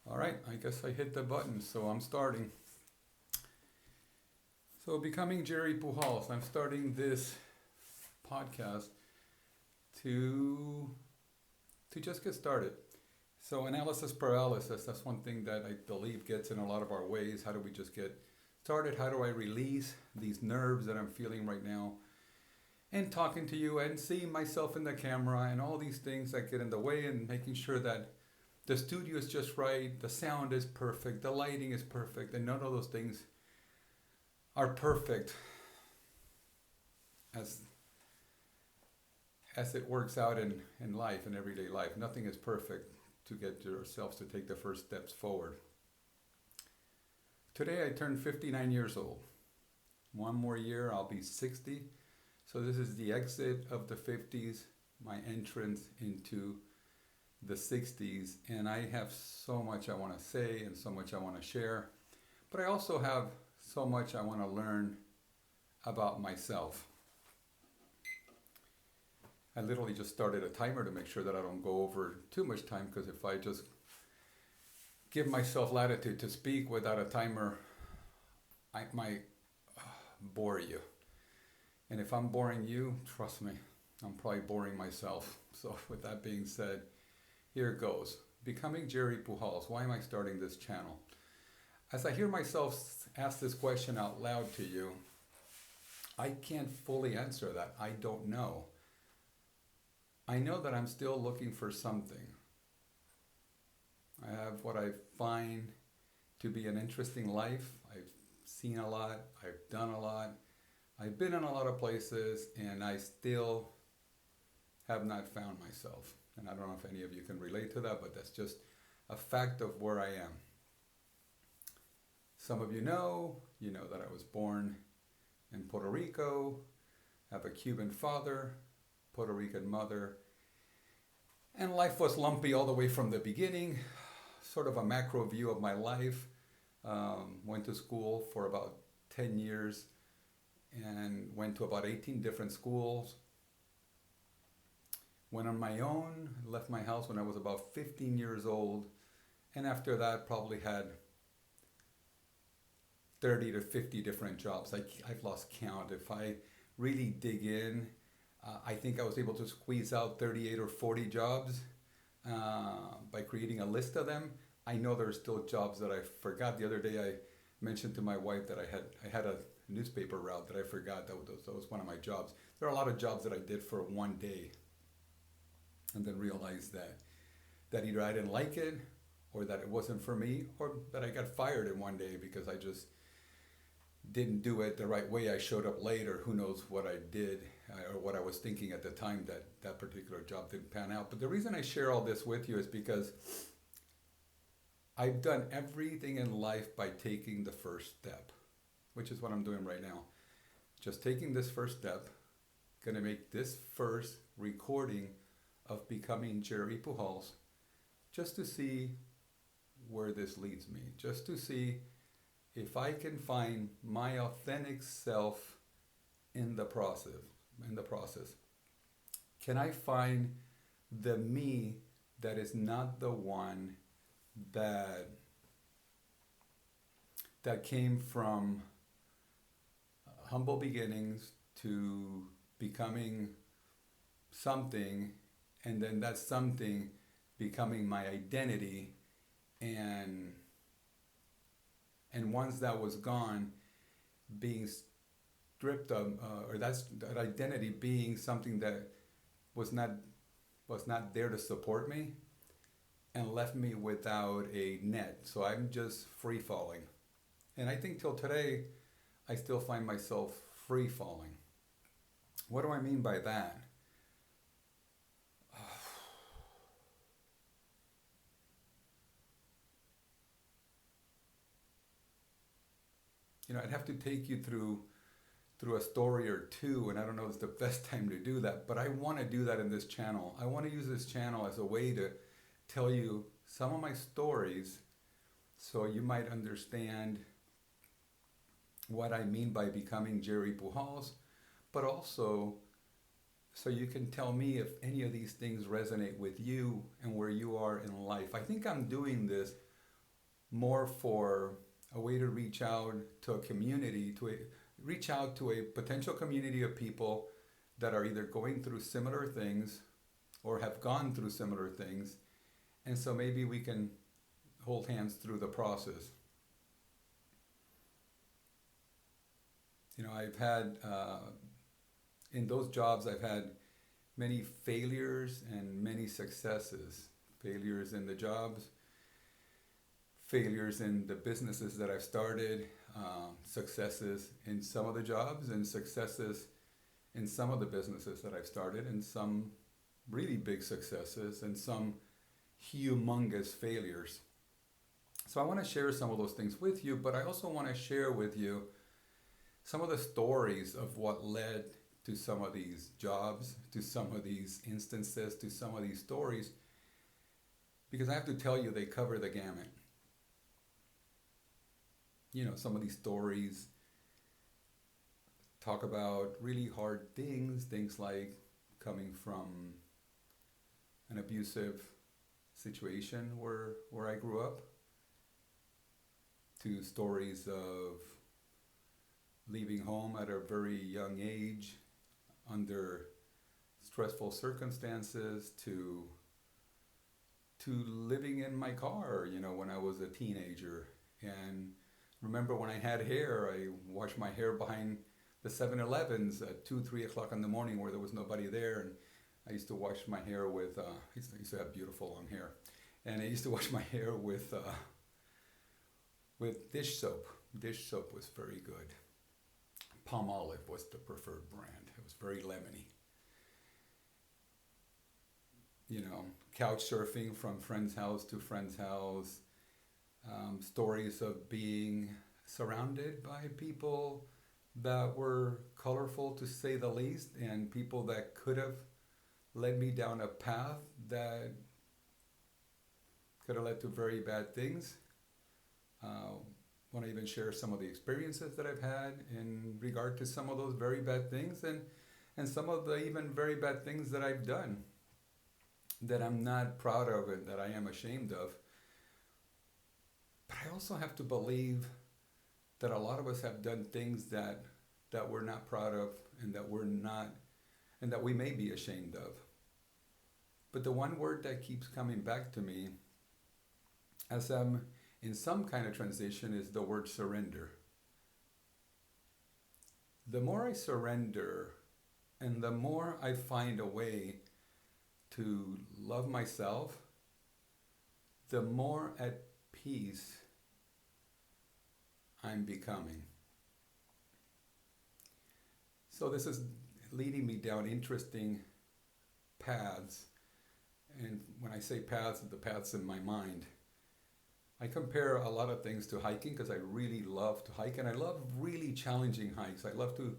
All right, I guess I hit the button, so I'm starting. So, Becoming Jerry Pujals, I'm starting this podcast to to just get started. So, analysis paralysis, that's one thing that I believe gets in a lot of our ways. How do we just get started? How do I release these nerves that I'm feeling right now? And talking to you and seeing myself in the camera and all these things that get in the way, and making sure that the studio is just right, the sound is perfect, the lighting is perfect, and none of those things are perfect as it works out in life, in everyday life. Nothing is perfect to get yourselves to take the first steps forward. Today I turned 59 years old. One more year, I'll be 60. So this is the exit of the 50s, my entrance into the 60s, and I have so much I want to say and so much I want to share, but I also have so much I want to learn about myself. I literally just started a timer to make sure that I don't go over too much time, because if I just give myself latitude to speak without a timer, I might bore you. And if I'm boring you, trust me, I'm probably boring myself. So with that being said, here it goes. Becoming Jerry Pujals. Why am I starting this channel? As I hear myself ask this question out loud to you, I can't fully answer that. I don't know. I know that I'm still looking for something. I have what I find to be an interesting life. I've seen a lot. I've done a lot. I've been in a lot of places, and I still have not found myself. And I don't know if any of you can relate to that, but that's just a fact of where I am. Some of you know that I was born in Puerto Rico, have a Cuban father, Puerto Rican mother, and life was lumpy all the way from the beginning. Sort of a macro view of my life. Went to school for about 10 years and went to about 18 different schools. Went on my own, left my house when I was about 15 years old, and after that probably had 30 to 50 different jobs. I've lost count. If I really dig in, I think I was able to squeeze out 38 or 40 jobs by creating a list of them. I know there are still jobs that I forgot. The other day I mentioned to my wife that I had a newspaper route that I forgot. That was one of my jobs. There are a lot of jobs that I did for one day, and then realized that either I didn't like it, or that it wasn't for me, or that I got fired in one day because I just didn't do it the right way. I showed up late, or who knows what I did, or what I was thinking at the time, that particular job didn't pan out. But the reason I share all this with you is because I've done everything in life by taking the first step, which is what I'm doing right now. Just taking this first step. Gonna make this first recording of Becoming Jerry Pujals, just to see where this leads me, just to see if I can find my authentic self in the process. Can I find the me that is not the one that came from humble beginnings to becoming something, and then that something becoming my identity, and once that was gone, being stripped of, or that identity being something that was not there to support me, and left me without a net. So I'm just free falling, and I think till today I still find myself free falling. What do I mean by that? I'd have to take you through a story or two, and I don't know if it's the best time to do that, but I want to do that in this channel. I want to use this channel as a way to tell you some of my stories, so you might understand what I mean by becoming Jerry Pujals, but also so you can tell me if any of these things resonate with you and where you are in life. I think I'm doing this more for a way to reach out to a community, reach out to a potential community of people that are either going through similar things or have gone through similar things. And so maybe we can hold hands through the process. I've had, in those jobs, I've had many failures and many successes. Failures in the jobs, failures in the businesses that I've started, successes in some of the jobs, and successes in some of the businesses that I've started, and some really big successes, and some humongous failures. So I want to share some of those things with you, but I also want to share with you some of the stories of what led to some of these jobs, to some of these instances, to some of these stories, because I have to tell you, they cover the gamut. Some of these stories talk about really hard things like coming from an abusive situation where I grew up, to stories of leaving home at a very young age under stressful circumstances, to living in my car, when I was a teenager. And remember, when I had hair, I washed my hair behind the 7-Elevens at 2, 3 o'clock in the morning where there was nobody there. And I used to wash my hair with, I used to have beautiful long hair. And I used to wash my hair with dish soap. Dish soap was very good. Palmolive was the preferred brand. It was very lemony. Couch surfing from friend's house to friend's house. Stories of being surrounded by people that were colorful, to say the least, and people that could have led me down a path that could have led to very bad things. Want to even share some of the experiences that I've had in regard to some of those very bad things, and some of the even very bad things that I've done that I'm not proud of and that I am ashamed of. But I also have to believe that a lot of us have done things that we're not proud of, and that we may be ashamed of. But the one word that keeps coming back to me as I'm in some kind of transition is the word surrender. The more I surrender, and the more I find a way to love myself, the more at peace I'm becoming. So this is leading me down interesting paths. And when I say paths, the paths in my mind. I compare a lot of things to hiking because I really love to hike, and I love really challenging hikes. I love to,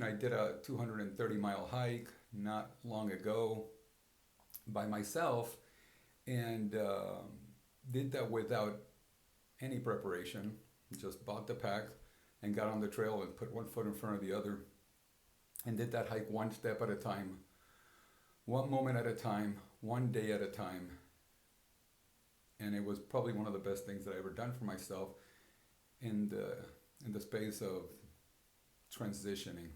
I did a 230-mile hike not long ago by myself, and did that without any preparation. Just bought the pack and got on the trail and put one foot in front of the other, and did that hike one step at a time, one moment at a time, one day at a time. And it was probably one of the best things that I ever done for myself in the space of transitioning.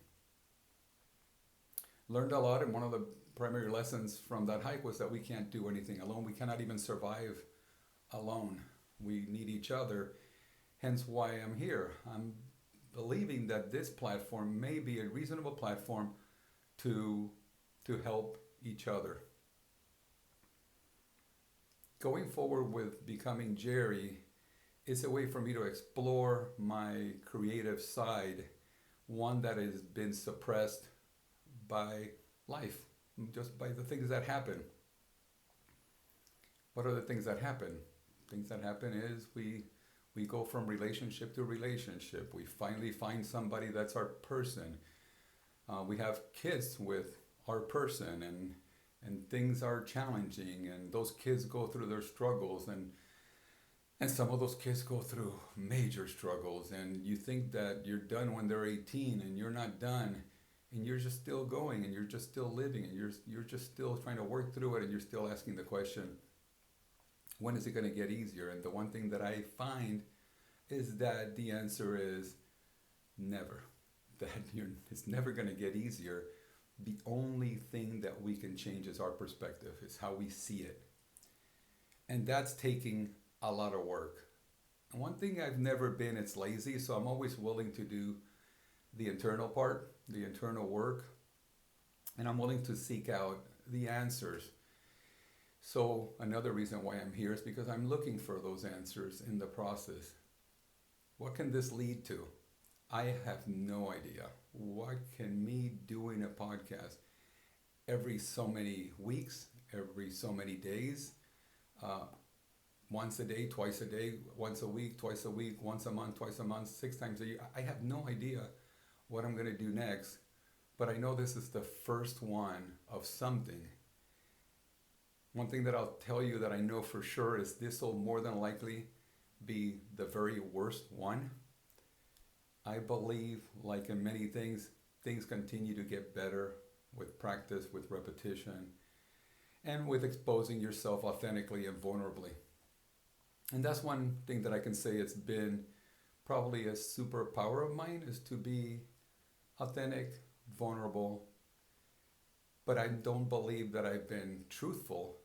Learned a lot, and one of the primary lessons from that hike was that we can't do anything alone. We cannot even survive alone. We need each other. Hence why I'm here. I'm believing that this platform may be a reasonable platform to help each other. Going forward with Becoming Jerry is a way for me to explore my creative side, one that has been suppressed by life, just by the things that happen. What are the things that happen? Things that happen is we go from relationship to relationship. We finally find somebody that's our person. We have kids with our person, and things are challenging, and those kids go through their struggles, and some of those kids go through major struggles, and you think that you're done when they're 18, and you're not done, and you're just still going, and you're just still living, and you're just still trying to work through it, and you're still asking the question, When is it going to get easier? And the one thing that I find is that the answer is never. That it's never going to get easier. The only thing that we can change is our perspective, is how we see it. And that's taking a lot of work. And one thing I've never been, it's lazy, so I'm always willing to do the internal part, the internal work, and I'm willing to seek out the answers. So another reason why I'm here is because I'm looking for those answers in the process. What can this lead to? I have no idea. What can me doing a podcast every so many weeks, every so many days, once a day, twice a day, once a week, twice a week, once a month, twice a month, 6 times a year. I have no idea what I'm going to do next, but I know this is the first one of something. One thing that I'll tell you that I know for sure is this will more than likely be the very worst one. I believe, like in many things, things continue to get better with practice, with repetition, and with exposing yourself authentically and vulnerably. And that's one thing that I can say it's been probably a superpower of mine, is to be authentic, vulnerable. But I don't believe that I've been truthful,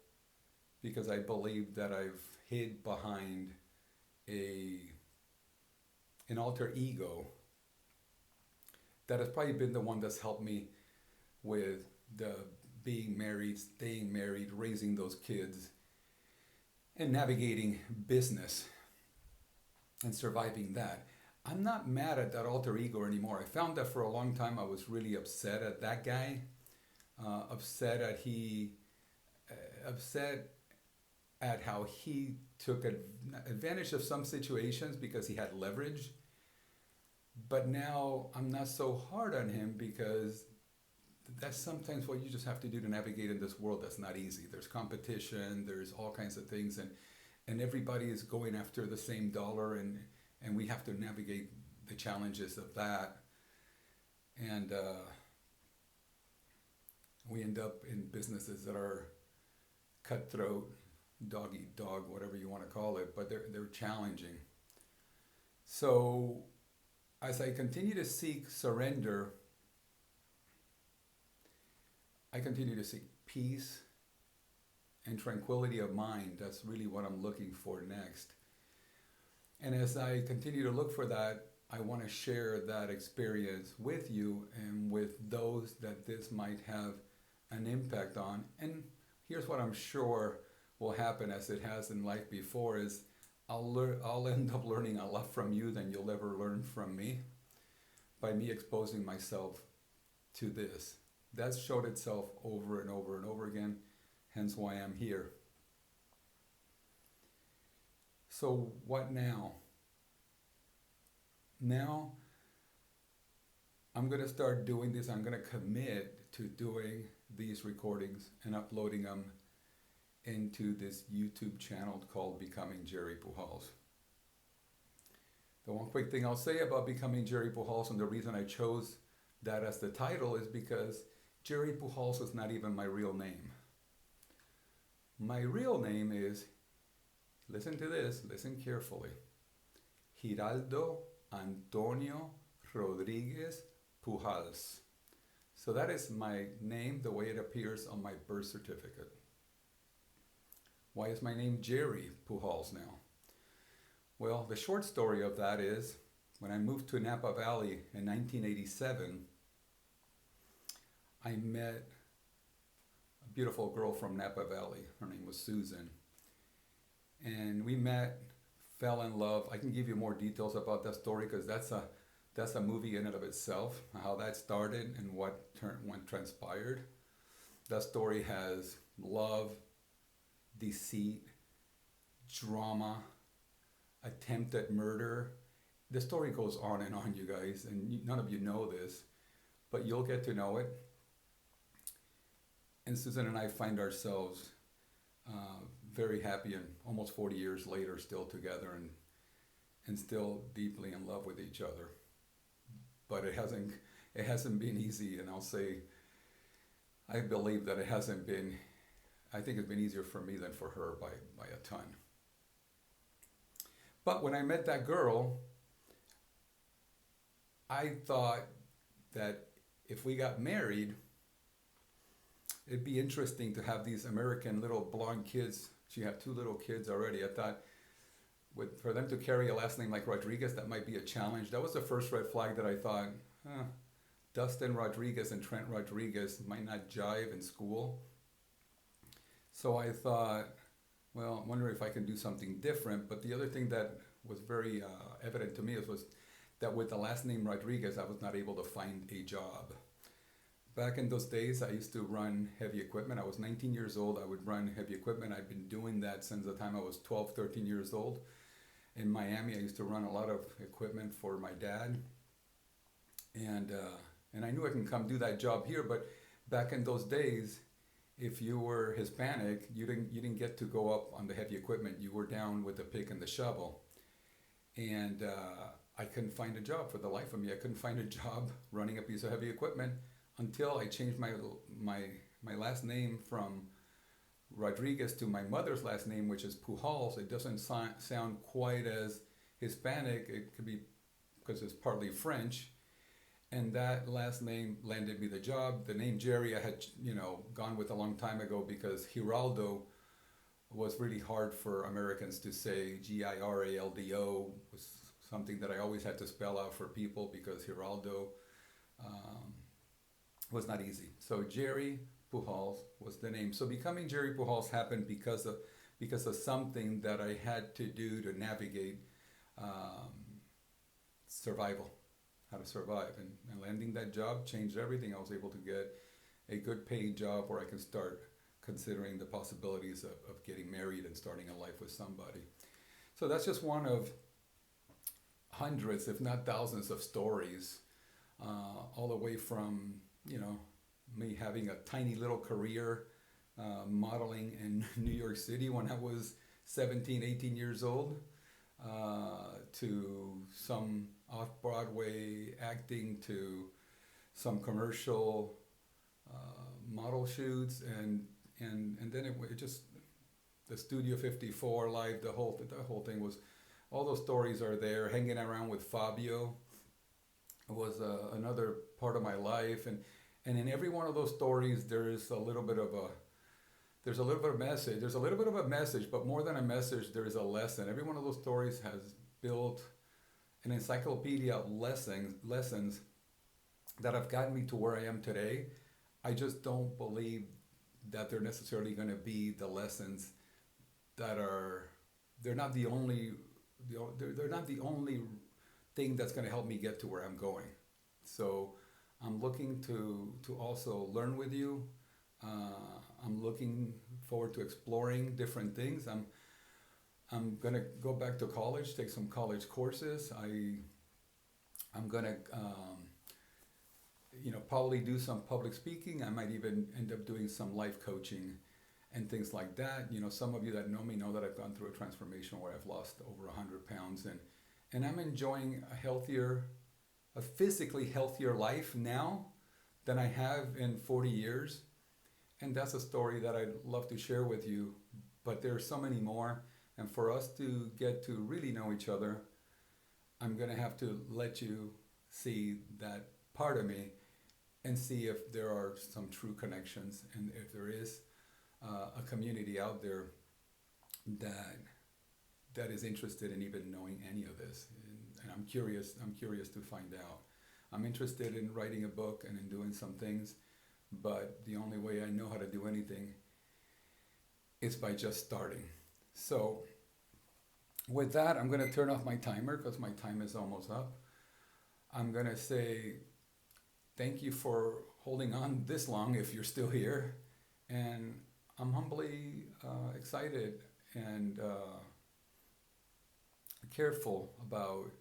because I believe that I've hid behind an alter ego that has probably been the one that's helped me with the being married, staying married, raising those kids, and navigating business and surviving that. I'm not mad at that alter ego anymore. I found that for a long time I was really upset at that guy, upset at how he took advantage of some situations because he had leverage. But now I'm not so hard on him, because that's sometimes what you just have to do to navigate in this world that's not easy. There's competition, there's all kinds of things, and everybody is going after the same dollar, and we have to navigate the challenges of that. And we end up in businesses that are cutthroat, dog eat dog, whatever you want to call it, but they're challenging. So as I continue to seek surrender, I continue to seek peace and tranquility of mind. That's really what I'm looking for next. And as I continue to look for that, I want to share that experience with you and with those that this might have an impact on. And here's what I'm sure will happen, as it has in life before, is I'll end up learning a lot from you than you'll ever learn from me, by me exposing myself to this. That's showed itself over and over and over again, hence why I'm here. So what now? Now I'm going to start doing this. I'm going to commit to doing these recordings and uploading them into this YouTube channel called Becoming Jerry Pujals. The one quick thing I'll say about Becoming Jerry Pujals, and the reason I chose that as the title, is because Jerry Pujals is not even my real name. My real name is, listen to this, listen carefully, Giraldo Antonio Rodriguez Pujals. So that is my name, the way it appears on my birth certificate. Why is my name Jerry Pujals now? Well, the short story of that is, when I moved to Napa Valley in 1987, I met a beautiful girl from Napa Valley. Her name was Susan. And we met, fell in love. I can give you more details about that story, because that's a movie in and of itself, how that started and what transpired. That story has love, deceit, drama, attempted murder. The story goes on and on, you guys, and none of you know this, but you'll get to know it. And Susan and I find ourselves very happy, and almost 40 years later still together, and still deeply in love with each other. But it hasn't been easy, and I'll say, I believe that it hasn't been, I think it's been easier for me than for her by a ton. But when I met that girl, I thought that if we got married, it'd be interesting to have these American little blonde kids. She had two little kids already. I thought for them to carry a last name like Rodriguez, that might be a challenge. That was the first red flag that I thought, huh, Dustin Rodriguez and Trent Rodriguez might not jive in school. So I thought, well, I wonder if I can do something different. But the other thing that was very evident to me was that with the last name Rodriguez, I was not able to find a job. Back in those days, I used to run heavy equipment. I was 19 years old. I would run heavy equipment. I've been doing that since the time I was 12, 13 years old. In Miami, I used to run a lot of equipment for my dad. And I knew I can come do that job here, but back in those days, if you were Hispanic, you didn't get to go up on the heavy equipment. You were down with the pick and the shovel. And I couldn't find a job for the life of me. I couldn't find a job running a piece of heavy equipment until I changed my last name from Rodriguez to my mother's last name, which is Pujals. It doesn't sound quite as Hispanic. It could be because it's partly French. And that last name landed me the job. The name Jerry I had, gone with a long time ago because Giraldo was really hard for Americans to say. Giraldo was something that I always had to spell out for people because Giraldo was not easy. So Jerry Pujals was the name. So Becoming Jerry Pujals happened because of something that I had to do to navigate survival, how to survive. And landing that job changed everything. I was able to get a good paying job where I can start considering the possibilities of getting married and starting a life with somebody. So that's just one of hundreds, if not thousands, of stories, all the way from, me having a tiny little career modeling in New York City when I was 17, 18 years old, to some off-Broadway acting, to some commercial model shoots, and then it just, the Studio 54 live, the whole thing was, all those stories are there. Hanging around with Fabio was another part of my life, and in every one of those stories there's a little bit of a message. There's a little bit of a message, but more than a message, there is a lesson. Every one of those stories has built an encyclopedia of lessons that have gotten me to where I am today. I just don't believe that they're necessarily going to be the lessons that they're not the only thing that's going to help me get to where I'm going. So I'm looking to also learn with you. I'm looking forward to exploring different things. I'm going to go back to college, take some college courses. I'm going to probably do some public speaking. I might even end up doing some life coaching and things like that. Some of you that know me know that I've gone through a transformation where I've lost over 100 pounds, and I'm enjoying a physically healthier life now than I have in 40 years. And that's a story that I'd love to share with you, but there are so many more. And for us to get to really know each other, I'm going to have to let you see that part of me and see if there are some true connections, and if there is a community out there that is interested in even knowing any of this. And I'm curious to find out. I'm interested in writing a book and in doing some things, but the only way I know how to do anything is by just starting. So with that, I'm going to turn off my timer because my time is almost up. I'm going to say thank you for holding on this long if you're still here. And I'm humbly excited and careful about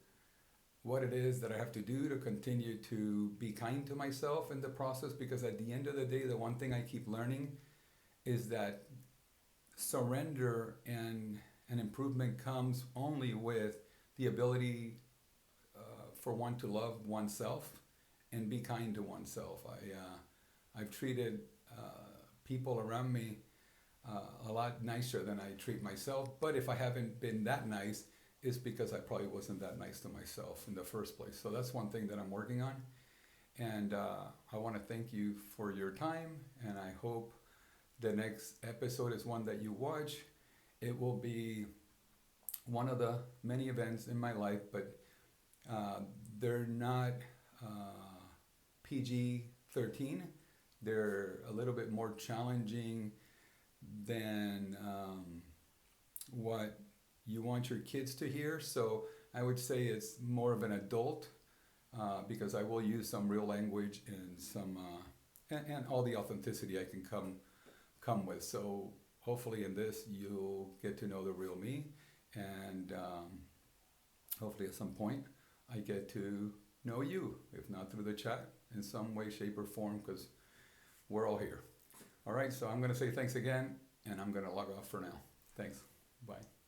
what it is that I have to do to continue to be kind to myself in the process, because at the end of the day, the one thing I keep learning is that surrender and improvement comes only with the ability for one to love oneself and be kind to oneself. I've treated people around me a lot nicer than I treat myself, but if I haven't been that nice, is because I probably wasn't that nice to myself in the first place. So that's one thing that I'm working on. And I want to thank you for your time. And I hope the next episode is one that you watch. It will be one of the many events in my life, but they're not PG-13. They're a little bit more challenging than what you want your kids to hear. So I would say it's more of an adult because I will use some real language and some and all the authenticity I can come with. So hopefully in this you'll get to know the real me, and hopefully at some point I get to know you, if not through the chat, in some way, shape, or form, because we're all here. All right, so I'm going to say thanks again, and I'm going to log off for now. Thanks. Bye.